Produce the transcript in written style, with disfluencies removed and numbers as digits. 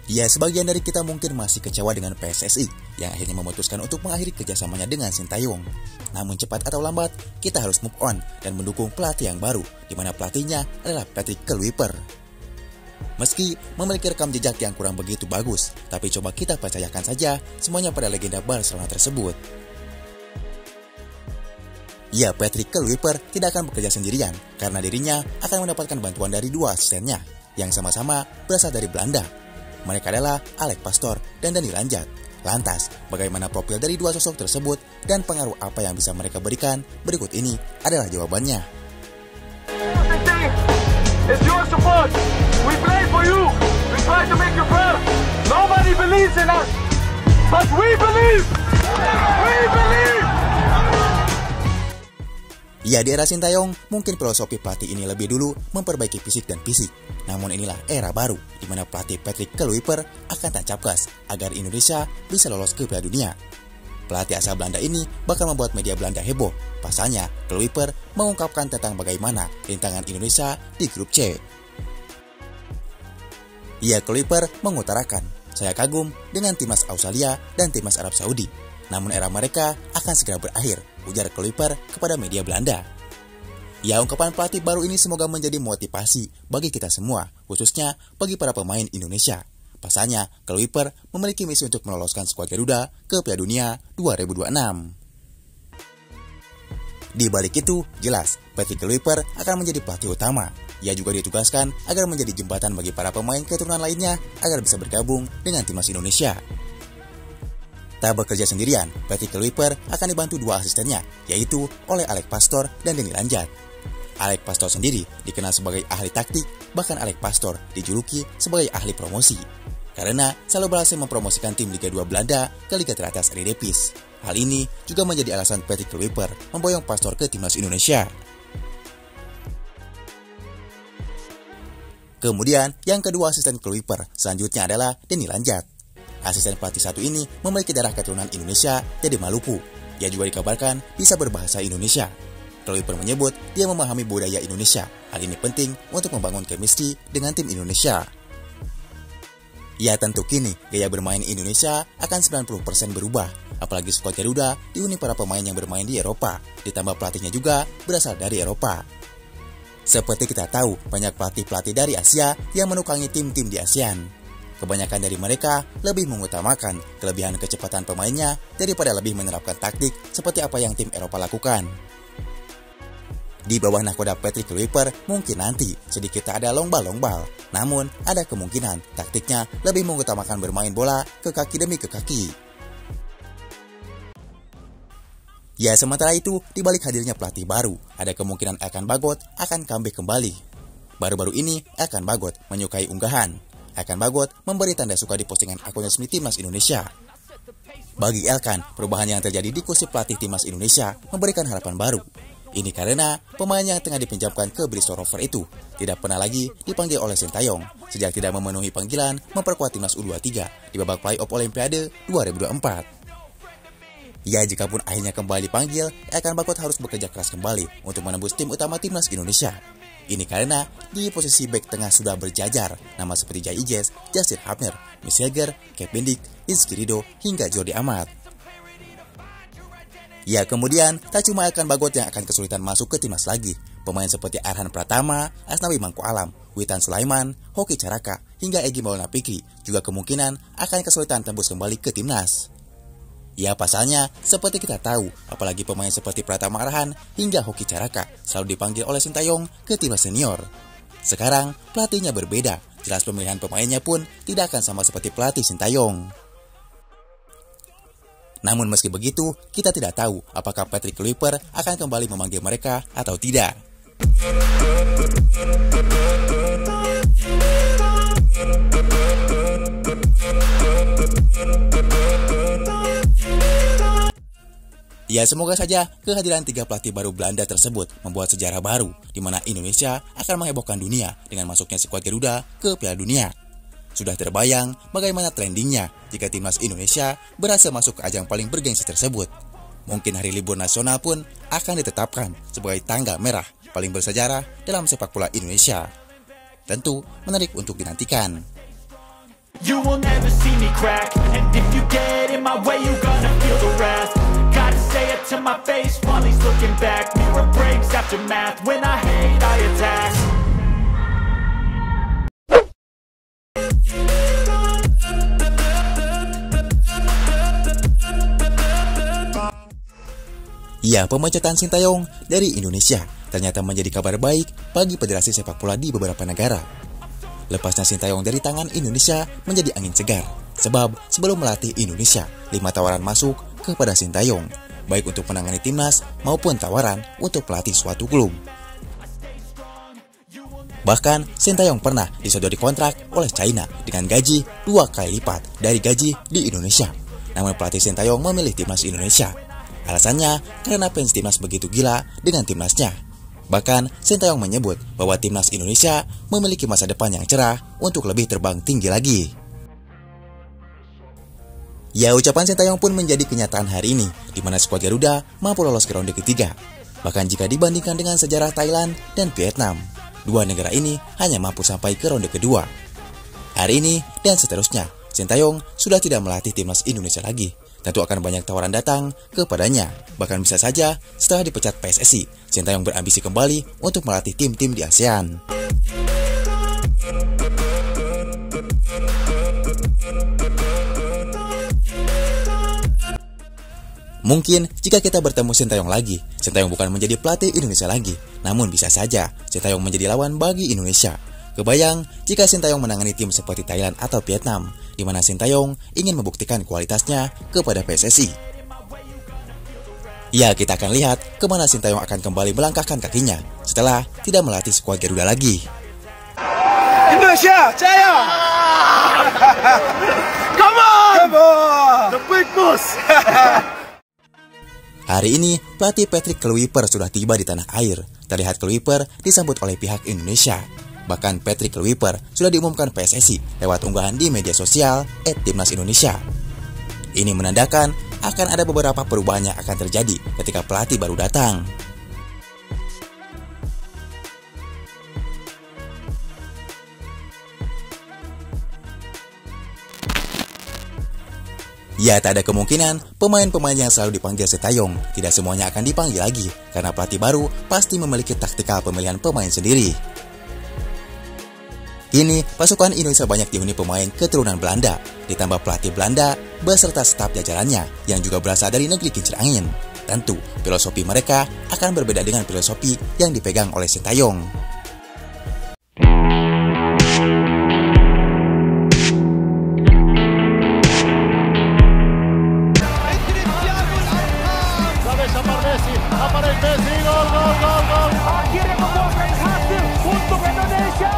Ya, sebagian dari kita mungkin masih kecewa dengan PSSI yang akhirnya memutuskan untuk mengakhiri kerjasamanya dengan Sintayong. Namun cepat atau lambat, kita harus move on dan mendukung pelatih yang baru, di mana pelatihnya adalah Patrick Kluivert. Meski memiliki rekam jejak yang kurang begitu bagus, tapi coba kita percayakan saja semuanya pada legenda Barcelona tersebut. Ya, Patrick Kluivert tidak akan bekerja sendirian, karena dirinya akan mendapatkan bantuan dari dua asistennya, yang sama-sama berasal dari Belanda. Mereka adalah Alex Pastoor dan Dani Lanjat. Lantas, bagaimana profil dari dua sosok tersebut dan pengaruh apa yang bisa mereka berikan? Berikut ini adalah jawabannya. It's your support. We play for you. We try to make you proud. Nobody believes in us, but we believe. We believe. Ya, di era Sintayong, mungkin filosofi pelatih ini lebih dulu memperbaiki fisik dan fisik. Namun inilah era baru, di mana pelatih Patrick Kluivert akan tancap gas agar Indonesia bisa lolos ke Piala Dunia. Pelatih asal Belanda ini bakal membuat media Belanda heboh. Pasalnya, Kluivert mengungkapkan tentang bagaimana rintangan Indonesia di grup C. Ya, Kluivert mengutarakan, "Saya kagum dengan timnas Australia dan timnas Arab Saudi. Namun era mereka akan segera berakhir," ujar Kluivert kepada media Belanda. Ya, ungkapan pelatih baru ini semoga menjadi motivasi bagi kita semua, khususnya bagi para pemain Indonesia. Pasalnya, Kluivert memiliki misi untuk meloloskan skuad Garuda ke Piala Dunia 2026. Di balik itu, jelas Patrick Kluivert akan menjadi pelatih utama. Ia juga ditugaskan agar menjadi jembatan bagi para pemain keturunan lainnya agar bisa bergabung dengan timnas Indonesia. Tak bekerja sendirian, Patrick Kluivert akan dibantu dua asistennya, yaitu oleh Alex Pastoor dan Dani Lanjat. Alex Pastoor sendiri dikenal sebagai ahli taktik, bahkan Alex Pastoor dijuluki sebagai ahli promosi, karena selalu berhasil mempromosikan tim Liga 2 Belanda ke Liga teratas Eredivisie. Hal ini juga menjadi alasan Patrick Kluivert memboyong Pastoor ke timnas Indonesia. Kemudian, yang kedua asisten Kluivert selanjutnya adalah Dani Lanjat. Asisten pelatih satu ini memiliki darah keturunan Indonesia dari Maluku. Ia juga dikabarkan bisa berbahasa Indonesia. Kluivert menyebut dia memahami budaya Indonesia. Hal ini penting untuk membangun chemistry dengan tim Indonesia. Ya, tentu kini gaya bermain Indonesia akan 90% berubah. Apalagi skuad Garuda dihuni para pemain yang bermain di Eropa. Ditambah pelatihnya juga berasal dari Eropa. Seperti kita tahu, banyak pelatih-pelatih dari Asia yang menukangi tim-tim di ASEAN. Kebanyakan dari mereka lebih mengutamakan kelebihan kecepatan pemainnya daripada lebih menerapkan taktik seperti apa yang tim Eropa lakukan. Di bawah nahkoda Patrick Kluivert mungkin nanti sedikit tak ada longbal-longbal, namun ada kemungkinan taktiknya lebih mengutamakan bermain bola ke kaki demi ke kaki. Ya, sementara itu, di balik hadirnya pelatih baru, ada kemungkinan Elkan Bagot akan comeback kembali. Baru-baru ini, Elkan Bagot menyukai unggahan. Elkan Bagot memberi tanda suka di postingan akun resmi Timnas Indonesia. Bagi Elkan, perubahan yang terjadi di kursi pelatih Timnas Indonesia memberikan harapan baru. Ini karena pemain yang tengah dipinjamkan ke Bristol Rovers itu tidak pernah lagi dipanggil oleh Sintayong sejak tidak memenuhi panggilan memperkuat Timnas U23 di babak play-off Olimpiade 2024. Ya, jikapun akhirnya kembali dipanggil, Elkan Bagot harus bekerja keras kembali untuk menembus tim utama Timnas Indonesia. Ini karena di posisi bek tengah sudah berjajar nama seperti Jai Ijes, Justin Hapner, Miss Heger, Kevin Dick, Rizky Ridho, hingga Jordi Amat. Ya, kemudian tak cuma Elkan Bagot yang akan kesulitan masuk ke timnas lagi. Pemain seperti Arhan Pratama, Asnawi Mangku Alam, Witan Sulaiman, Hoki Caraka, hingga Egy Maulana Fikri juga kemungkinan akan kesulitan tembus kembali ke timnas. Ya, pasalnya seperti kita tahu, apalagi pemain seperti Pratama Arhan hingga Hoki Caraka selalu dipanggil oleh Sintayong ke timnas senior. Sekarang pelatihnya berbeda, jelas pemilihan pemainnya pun tidak akan sama seperti pelatih Sintayong. Namun meski begitu, kita tidak tahu apakah Patrick Kluivert akan kembali memanggil mereka atau tidak. Ya, semoga saja kehadiran 3 pelatih baru Belanda tersebut membuat sejarah baru di mana Indonesia akan menghebohkan dunia dengan masuknya skuad Garuda ke Piala Dunia. Sudah terbayang bagaimana trendingnya jika timnas Indonesia berhasil masuk ke ajang paling bergengsi tersebut. Mungkin hari libur nasional pun akan ditetapkan sebagai tanggal merah paling bersejarah dalam sepak bola Indonesia. Tentu menarik untuk dinantikan. You will never see me crack, and if you get in my way, you gonna feel the wrath. Gotta say it to my face while he's looking back. Mirror breaks after math, when I hate, I attack. Ya, pemecatan Sintayong dari Indonesia ternyata menjadi kabar baik bagi federasi sepak bola di beberapa negara. Lepasnya Sintayong dari tangan Indonesia menjadi angin segar, sebab sebelum melatih Indonesia, 5 tawaran masuk kepada Sintayong, baik untuk menangani timnas maupun tawaran untuk pelatih suatu klub. Bahkan, Sintayong pernah disodori kontrak oleh China dengan gaji 2 kali lipat dari gaji di Indonesia. Namun pelatih Sintayong memilih timnas Indonesia. Alasannya karena fans timnas begitu gila dengan timnasnya. Bahkan, Sintayong menyebut bahwa timnas Indonesia memiliki masa depan yang cerah untuk lebih terbang tinggi lagi. Ya, ucapan Sintayong pun menjadi kenyataan hari ini, di mana skuad Garuda mampu lolos ke ronde ketiga. Bahkan jika dibandingkan dengan sejarah Thailand dan Vietnam, 2 negara ini hanya mampu sampai ke ronde kedua. Hari ini dan seterusnya, Sintayong sudah tidak melatih timnas Indonesia lagi. Tentu akan banyak tawaran datang kepadanya. Bahkan bisa saja setelah dipecat PSSI, Sintayong berambisi kembali untuk melatih tim-tim di ASEAN. Mungkin jika kita bertemu Sintayong lagi, Sintayong bukan menjadi pelatih Indonesia lagi, namun bisa saja Sintayong menjadi lawan bagi Indonesia. Kebayang jika Sintayong menangani tim seperti Thailand atau Vietnam, di mana Sintayong ingin membuktikan kualitasnya kepada PSSI. Ya, kita akan lihat kemana Sintayong akan kembali melangkahkan kakinya setelah tidak melatih skuad Garuda lagi. Indonesia, jaya! Come on! Come on! The big boss! Hari ini, pelatih Patrick Kluivert sudah tiba di tanah air. Terlihat Kluivert disambut oleh pihak Indonesia. Bahkan Patrick Kluivert sudah diumumkan PSSI lewat unggahan di media sosial @timnasindonesia. Ini menandakan akan ada beberapa perubahan yang akan terjadi ketika pelatih baru datang. Ya, tak ada kemungkinan pemain-pemain yang selalu dipanggil Sintayong tidak semuanya akan dipanggil lagi, karena pelatih baru pasti memiliki taktikal pemilihan pemain sendiri. Kini, pasukan Indonesia banyak dihuni pemain keturunan Belanda, ditambah pelatih Belanda beserta staf jajarannya yang juga berasal dari negeri kincir angin. Tentu, filosofi mereka akan berbeda dengan filosofi yang dipegang oleh Sintayong. Akhirnya membuahkan hasil untuk Indonesia.